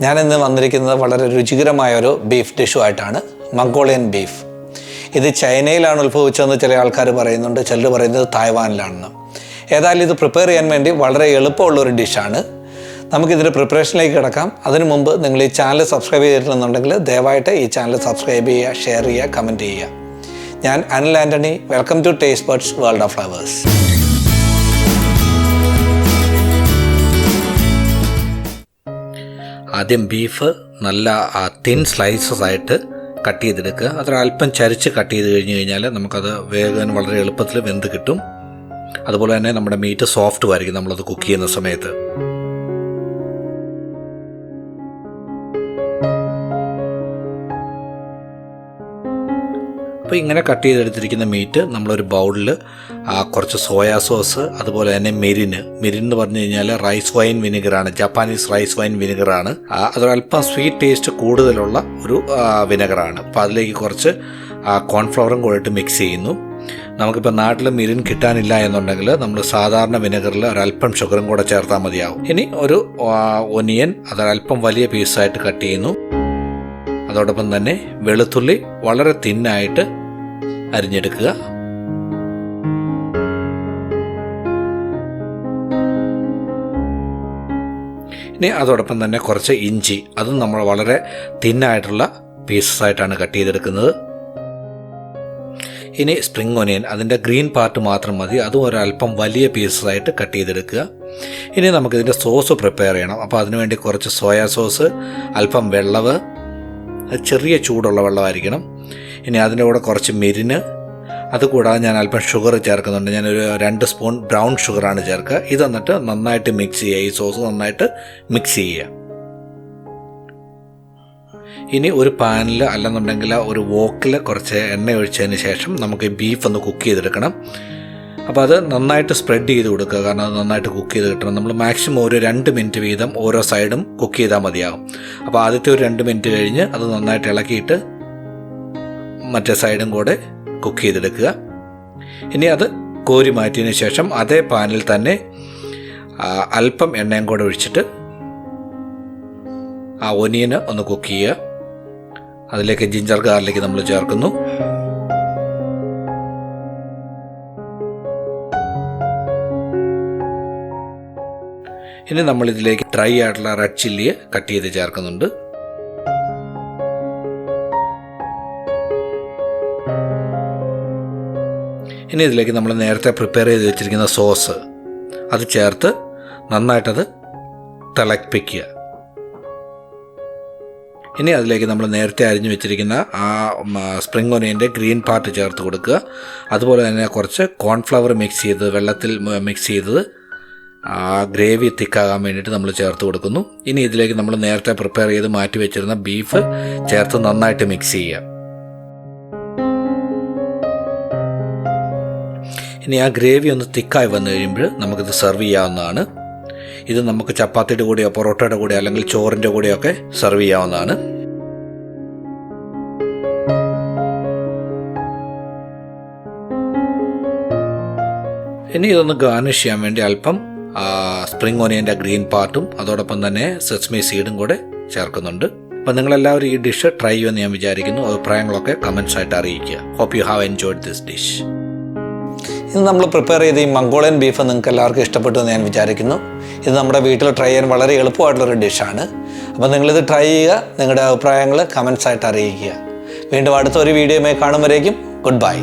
ഞാനിന്ന് വന്നിരിക്കുന്നത് വളരെ രുചികരമായൊരു ബീഫ് ഡിഷുമായിട്ടാണ്. Mongolian beef. ഇത് ചൈനയിലാണ് ഉത്ഭവിച്ചതെന്ന് ചില ആൾക്കാർ പറയുന്നുണ്ട്, ചിലർ പറയുന്നത് തായ്വാനിലാണെന്ന്. ഏതായാലും ഇത് പ്രിപ്പയർ ചെയ്യാൻ വേണ്ടി വളരെ എളുപ്പമുള്ളൊരു ഡിഷാണ്. നമുക്കിതിൻ്റെ പ്രിപ്പറേഷനിലേക്ക് കിടക്കാം. അതിനു മുമ്പ് നിങ്ങൾ ഈ ചാനൽ സബ്സ്ക്രൈബ് ചെയ്തിട്ടുണ്ടെന്നുണ്ടെങ്കിൽ ദയവായിട്ട് ഈ ചാനൽ സബ്സ്ക്രൈബ് ചെയ്യുക, ഷെയർ ചെയ്യുക, കമൻറ്റ് ചെയ്യുക. ഞാൻ Anil Antony. Welcome to taste buds world of flavours. ആദ്യം ബീഫ് നല്ല തിൻ സ്ലൈസസ് ആയിട്ട് കട്ട് ചെയ്തെടുക്കുക. അതൊരല്പം ചരിച്ച് കട്ട് ചെയ്ത് കഴിഞ്ഞ് കഴിഞ്ഞാൽ നമുക്കത് വേഗം വളരെ എളുപ്പത്തിൽ വെന്ത് കിട്ടും. അതുപോലെ തന്നെ നമ്മുടെ മീറ്റ് സോഫ്റ്റും ആയിരിക്കും നമ്മളത് കുക്ക് ചെയ്യുന്ന സമയത്ത്. അപ്പോൾ ഇങ്ങനെ കട്ട് ചെയ്തെടുത്തിരിക്കുന്ന മീറ്റ് നമ്മളൊരു ബൗളിൽ കുറച്ച് സോയാ സോസ്, അതുപോലെ തന്നെ മെരിൻ എന്ന് പറഞ്ഞു കഴിഞ്ഞാൽ റൈസ് വൈൻ വിനെഗറാണ്, ജപ്പാനീസ് റൈസ് വൈൻ വിനെഗറാണ്. അതൊരല്പം സ്വീറ്റ് ടേസ്റ്റ് കൂടുതലുള്ള ഒരു വിനെഗറാണ്. അപ്പോൾ അതിലേക്ക് കുറച്ച് കോൺഫ്ലവറും കൂടെ മിക്സ് ചെയ്യുന്നു. നമുക്കിപ്പോൾ നാട്ടിൽ മെരിൻ കിട്ടാനില്ല എന്നുണ്ടെങ്കിൽ നമ്മൾ സാധാരണ വിനെഗറിൽ ഒരല്പം ഷുഗറും കൂടെ ചേർത്താൽ മതിയാവും. ഇനി ഒരു ഒനിയൻ അതൊരല്പം വലിയ പീസായിട്ട് കട്ട് ചെയ്യുന്നു. അതോടൊപ്പം തന്നെ വെളുത്തുള്ളി വളരെ തിന്നായിട്ട് അരിഞ്ഞെടുക്കുക. ഇനി അതോടൊപ്പം തന്നെ കുറച്ച് ഇഞ്ചി, അതും നമ്മൾ വളരെ തിന്നായിട്ടുള്ള പീസസായിട്ടാണ് കട്ട് ചെയ്തെടുക്കുന്നത്. ഇനി സ്പ്രിംഗ് ഒനിയൻ, അതിൻ്റെ ഗ്രീൻ പാർട്ട് മാത്രം മതി, അതും ഒരല്പം വലിയ പീസസായിട്ട് കട്ട് ചെയ്തെടുക്കുക. ഇനി നമുക്കിതിൻ്റെ സോസ് പ്രിപ്പയർ ചെയ്യണം. അപ്പോൾ അതിനുവേണ്ടി കുറച്ച് സോയാ സോസ്, അല്പം വെള്ളവ്, ചെറിയ ചൂടുള്ള വെള്ളമായിരിക്കണം. ഇനി അതിൻ്റെ കൂടെ കുറച്ച് മെരിന്, അതുകൂടാതെ ഞാൻ അല്പം ഷുഗർ ചേർക്കുന്നുണ്ട്. ഞാനൊരു 2 സ്പൂൺ ബ്രൗൺ ഷുഗറാണ് ചേർക്കുക. ഇത് എന്നിട്ട് നന്നായിട്ട് മിക്സ് ചെയ്യുക. ഈ സോസ് നന്നായിട്ട് മിക്സ് ചെയ്യുക. ഇനി ഒരു പാനിൽ അല്ലെന്നുണ്ടെങ്കിൽ ഒരു വോക്കിൽ കുറച്ച് എണ്ണ ഒഴിച്ചതിന് ശേഷം നമുക്ക് ബീഫ് ഒന്ന് കുക്ക് ചെയ്തെടുക്കണം. അപ്പോൾ അത് നന്നായിട്ട് സ്പ്രെഡ് ചെയ്ത് കൊടുക്കുക, കാരണം അത് നന്നായിട്ട് കുക്ക് ചെയ്ത് കിട്ടണം. നമ്മൾ മാക്സിമം ഒരു 2 മിനിറ്റ് വീതം ഓരോ സൈഡും കുക്ക് ചെയ്താൽ മതിയാകും. അപ്പോൾ ആദ്യത്തെ ഒരു 2 മിനിറ്റ് കഴിഞ്ഞ് അത് നന്നായിട്ട് ഇളക്കിയിട്ട് മറ്റേ സൈഡും കൂടെ കുക്ക് ചെയ്തെടുക്കുക. ഇനി അത് കോരി മാറ്റിയതിന് ശേഷം അതേ പാനിൽ തന്നെ അല്പം എണ്ണയും കൂടെ ഒഴിച്ചിട്ട് ആ ഒനിയന് ഒന്ന് കുക്ക് ചെയ്യുക. അതിലേക്ക് ജിഞ്ചർ ഗാർലിക് നമ്മൾ ചേർക്കുന്നു. ഇനി നമ്മളിതിലേക്ക് ഡ്രൈ ആയിട്ടുള്ള റെഡ് ചില്ലി കട്ട് ചെയ്ത് ചേർക്കുന്നുണ്ട്. ഇനി ഇതിലേക്ക് നമ്മൾ നേരത്തെ പ്രിപ്പയർ ചെയ്ത് വെച്ചിരിക്കുന്ന സോസ് അത് ചേർത്ത് നന്നായിട്ടത് തിളപ്പിക്കുക. ഇനി അതിലേക്ക് നമ്മൾ നേരത്തെ അരിഞ്ഞു വെച്ചിരിക്കുന്ന ആ സ്പ്രിംഗ് ഒനിയൻ്റെ ഗ്രീൻ പാർട്ട് ചേർത്ത് കൊടുക്കുക. അതുപോലെ തന്നെ കുറച്ച് കോൺഫ്ലവർ മിക്സ് ചെയ്ത് വെള്ളത്തിൽ മിക്സ് ചെയ്തത് ഗ്രേവി തിക്കാകാൻ വേണ്ടിയിട്ട് നമ്മൾ ചേർത്ത് കൊടുക്കുന്നു. ഇനി ഇതിലേക്ക് നമ്മൾ നേരത്തെ പ്രിപ്പയർ ചെയ്ത് മാറ്റി വെച്ചിരുന്ന ബീഫ് ചേർത്ത് നന്നായിട്ട് മിക്സ് ചെയ്യുക. ഇനി ആ ഗ്രേവി ഒന്ന് തിക്കായി വന്നു കഴിയുമ്പോൾ നമുക്കിത് സെർവ് ചെയ്യാവുന്നതാണ്. ഇത് നമുക്ക് ചപ്പാത്തിയുടെ കൂടെയോ പൊറോട്ടയുടെ കൂടെയോ അല്ലെങ്കിൽ ചോറിൻ്റെ കൂടെയോ ഒക്കെ സെർവ് ചെയ്യാവുന്നതാണ്. ഇനി ഇതൊന്ന് ഗാർണിഷ് ചെയ്യാൻ വേണ്ടി അല്പം സ്പ്രിംഗ് ഒനിയൻ്റെ ഗ്രീൻ പാർട്ടും അതോടൊപ്പം തന്നെ സെസ്മി സീഡും കൂടെ ചേർക്കുന്നുണ്ട്. അപ്പം നിങ്ങളെല്ലാവരും ഈ ഡിഷ് ട്രൈ ചെയ്യുമെന്ന് ഞാൻ വിചാരിക്കുന്നു. അഭിപ്രായങ്ങളൊക്കെ കമൻസ് ആയിട്ട് അറിയിക്കുക. Hope you have enjoyed this dish. ഇന്ന് നമ്മൾ പ്രിപ്പയർ ചെയ്ത ഈ മംഗോളിയൻ ബീഫ് നിങ്ങൾക്ക് എല്ലാവർക്കും ഇഷ്ടപ്പെട്ടു എന്ന് ഞാൻ വിചാരിക്കുന്നു. ഇത് നമ്മുടെ വീട്ടിൽ ട്രൈ ചെയ്യാൻ വളരെ എളുപ്പമായിട്ടുള്ളൊരു ഡിഷാണ്. അപ്പോൾ നിങ്ങളിത് ട്രൈ ചെയ്യുക, നിങ്ങളുടെ അഭിപ്രായങ്ങൾ കമൻസ് ആയിട്ട് അറിയിക്കുക. വീണ്ടും അടുത്തൊരു വീഡിയോയുമായി കാണുമ്പോഴേക്കും ഗുഡ് ബൈ.